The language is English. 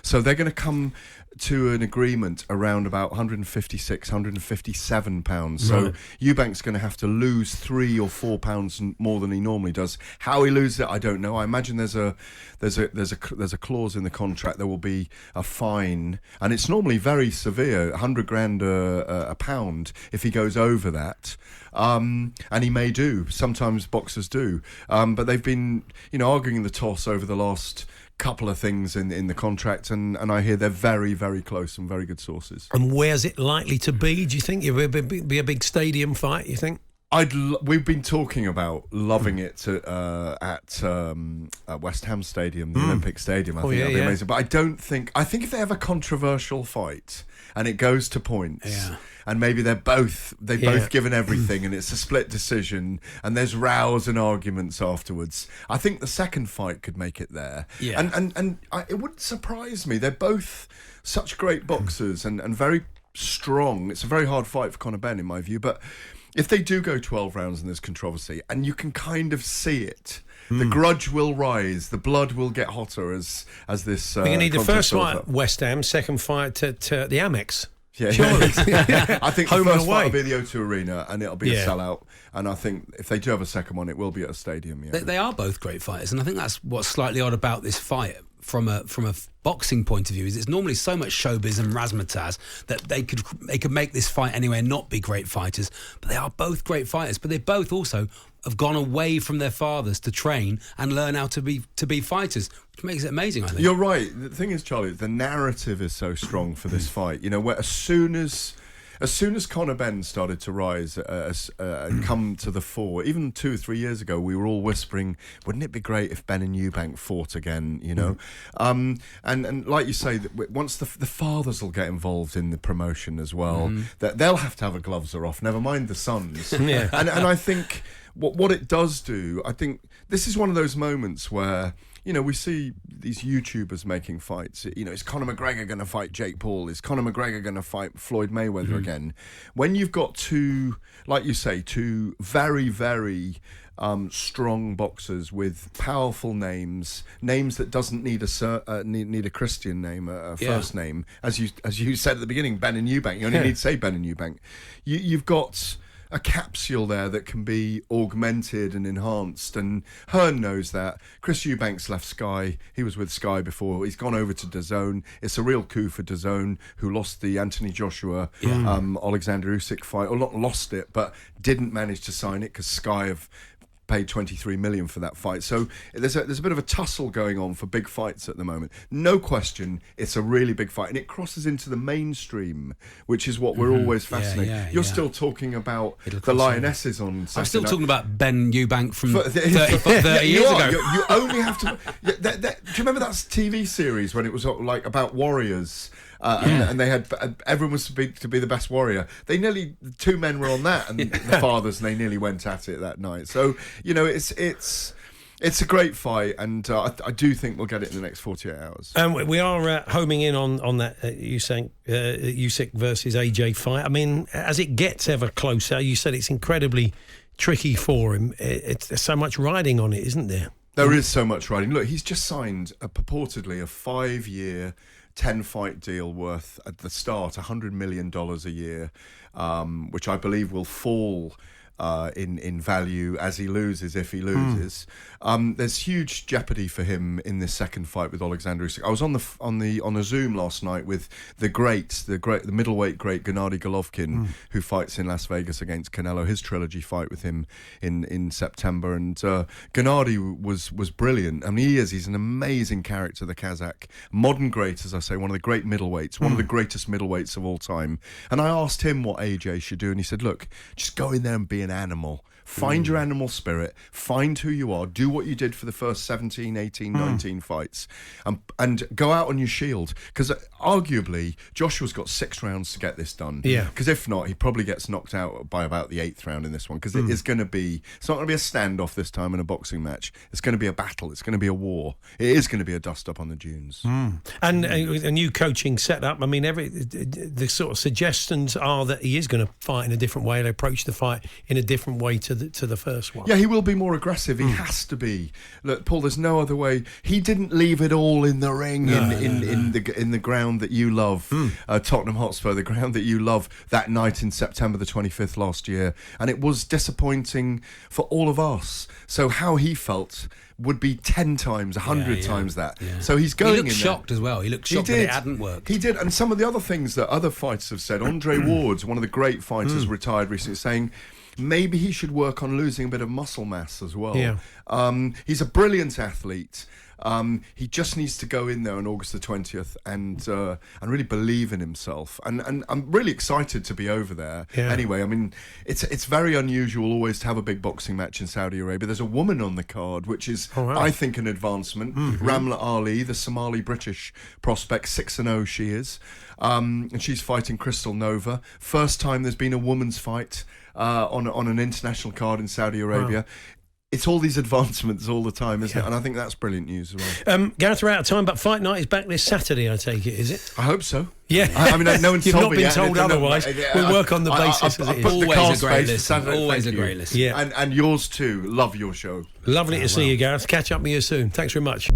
So they're going to come to an agreement around about £156, £157. So Eubank's going to have to lose £3 or £4 more than he normally does. How he loses it, I don't know. I imagine there's a clause in the contract. There will be a fine, and it's normally very severe, 100 grand a pound if he goes over that. And he may do. Sometimes boxers do. But they've been, arguing the toss over the last couple of things in the contract, and I hear they're very, very close from very good sources. And where's it likely to be, do you think? It'll be a big stadium fight, you think? We've been talking about loving it at West Ham Stadium, the Olympic Stadium. I think that'd be amazing. But I think if they have a controversial fight and it goes to points, and maybe they've both given everything, and it's a split decision, and there's rows and arguments afterwards, I think the second fight could make it there. Yeah. And it wouldn't surprise me. They're both such great boxers and very strong. It's a very hard fight for Conor Benn, in my view, but if they do go 12 rounds and there's controversy, and you can kind of see it, the grudge will rise, the blood will get hotter as this. We're going to need the first fight at West Ham, second fight at the Amex. Yeah, surely. I think the first fight will be the O2 Arena, and it'll be a sellout. And I think if they do have a second one, it will be at a stadium. Yeah. They are both great fighters, and I think that's what's slightly odd about this fight from a boxing point of view. Is it's normally so much showbiz and razzmatazz that they could make this fight anyway and not be great fighters. But they are both great fighters. But they both also have gone away from their fathers to train and learn how to be fighters, which makes it amazing, I think. You're right. The thing is, Charlie, the narrative is so strong for this fight. Where as soon as Conor Benn started to rise and come to the fore, even 2 or 3 years ago, we were all whispering, wouldn't it be great if Benn and Eubank fought again, And like you say, once the fathers will get involved in the promotion as well, that they'll have to have a gloves are off, never mind the sons. And I think what it does do, I think this is one of those moments where, we see these YouTubers making fights. Is Conor McGregor going to fight Jake Paul? Is Conor McGregor going to fight Floyd Mayweather again? When you've got two, like you say, two very, very strong boxers with powerful names that doesn't need a Christian name, a first name, as you said at the beginning, Benn and Eubank. You only need to say Benn and Eubank. You've got a capsule there that can be augmented and enhanced, and Hearn knows that. Chris Eubank's left Sky. He was with Sky before. He's gone over to DAZN. It's a real coup for DAZN, who lost the Anthony Joshua Alexander Usyk fight, or not lost it, but didn't manage to sign it because Sky have paid $23 million for that fight. So there's a bit of a tussle going on for big fights at the moment. No question, it's a really big fight, and it crosses into the mainstream, which is what we're always fascinated. You're still talking about the Lionesses on Saturday I'm still night. Talking about Benn Eubank from 30 years ago. You only have to. Do you remember that TV series when it was like about warriors? And they had everyone was to be the best warrior. Two men were on that, and the fathers, and they nearly went at it that night. So it's a great fight, and I do think we'll get it in the next 48 hours. We are homing in on that Usyk versus AJ fight. I mean, as it gets ever closer, you said it's incredibly tricky for him. There's so much riding on it, isn't there? There is so much riding. Look, he's just signed purportedly a 5-year 10-fight deal worth, at the start, $100 million a year, which I believe will fall in value as he loses, if he loses. There's huge jeopardy for him in this second fight with Alexander Usyk. I was on a Zoom last night with the middleweight great Gennady Golovkin, who fights in Las Vegas against Canelo. His trilogy fight with him in September, and Gennady was brilliant. I mean, he's an amazing character, the Kazakh, modern great, as I say, one of the great middleweights, one of the greatest middleweights of all time. And I asked him what AJ should do, and he said, look, just go in there and be an animal. Find your animal spirit, find who you are, do what you did for the first 17, 18, 19 fights, and go out on your shield. Because arguably, Joshua's got 6 rounds to get this done. Yeah. Because if not, he probably gets knocked out by about the 8th round in this one. Because it's not going to be a standoff this time in a boxing match. It's going to be a battle. It's going to be a war. It is going to be a dust-up on the dunes. And a new coaching setup. I mean, the sort of suggestions are that he is going to fight in a different way and approach the fight in a different way to the first one. Yeah, he will be more aggressive. He has to be. Look, Paul, there's no other way. He didn't leave it all in the ring, in the ground that you love, Tottenham Hotspur, the ground that you love, that night in September the 25th last year, and it was disappointing for all of us. So how he felt would be 10 times, 100 times that. Yeah. So he's going in there. He looked shocked as well. He looked shocked that it hadn't worked. He did. And some of the other things that other fighters have said, Andre Ward's one of the great fighters, retired recently, saying maybe he should work on losing a bit of muscle mass as well. Yeah. He's a brilliant athlete. He just needs to go in there on August the 20th and really believe in himself. And I'm really excited to be over there. Yeah. Anyway, I mean, it's very unusual always to have a big boxing match in Saudi Arabia. There's a woman on the card, which is, I think, an advancement. Ramla Ali, the Somali-British prospect, 6-0 she is. And she's fighting Crystal Nova. First time there's been a woman's fight on an international card in Saudi Arabia. Wow. It's all these advancements all the time, isn't it? And I think that's brilliant news as well. Gareth, we're out of time, but Fight Night is back this Saturday, I take it, is it? I hope so. Yeah. I mean, no one's You've told not me been told otherwise. We'll work on the basis as it is. Always a great listen. Always a great listen. Yeah. And yours too. Love your show. Lovely to see you, Gareth. Catch up with you soon. Thanks very much.